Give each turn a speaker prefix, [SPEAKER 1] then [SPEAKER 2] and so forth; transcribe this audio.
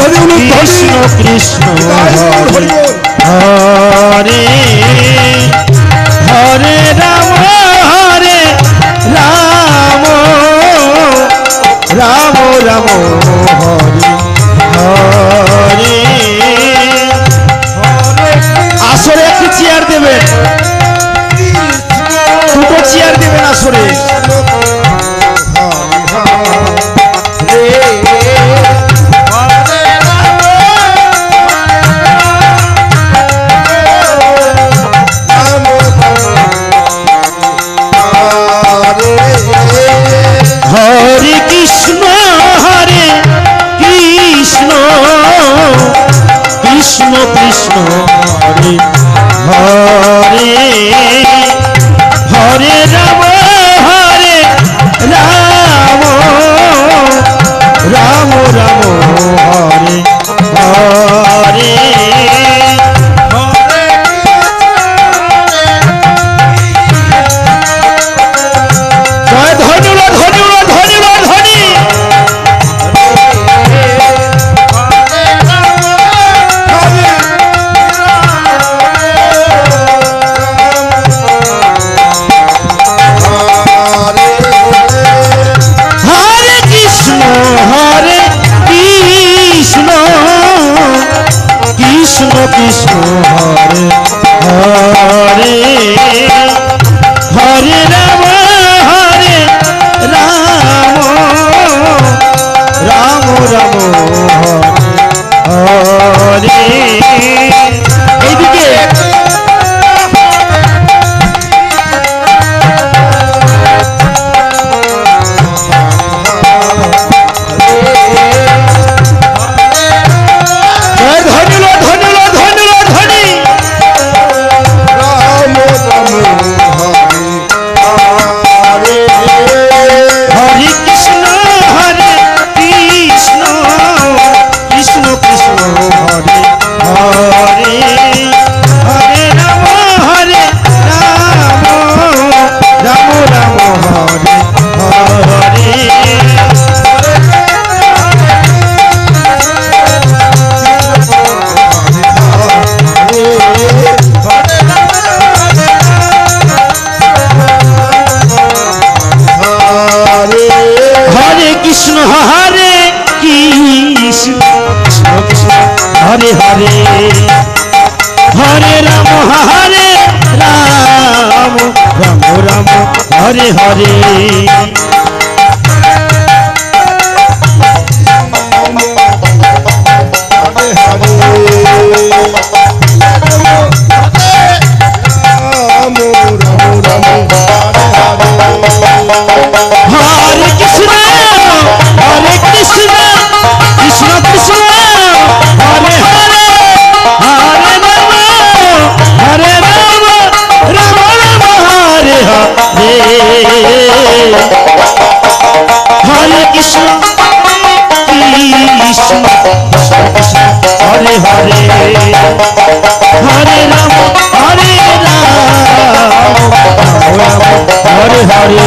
[SPEAKER 1] কৃষ্ণ কৃষ্ণ হরে হরে রাম রাম রাম হরে হরে। আসরে একটি চেয়ার দেবেন, দুটো চেয়ার দেবেন আসরে। হরে কৃষ্ণ কৃষ্ণ কৃষ্ণ হরে হরে হরে রাম রাম রাম হরে হরে। কৃষ্ণ হরে হরে হরে রাম রাম রাম হরে হরে। এইদিকে हरे हरे हरे राम राम राम हरे हरे। हरे कृष्ण कृष्ण कृष्ण हरे हरे हरे राम हरे राम राम राम हरे हरे। हरे कृष्ण कृष्ण कृष्ण हरे हरे हरे राम हरे हरे हरे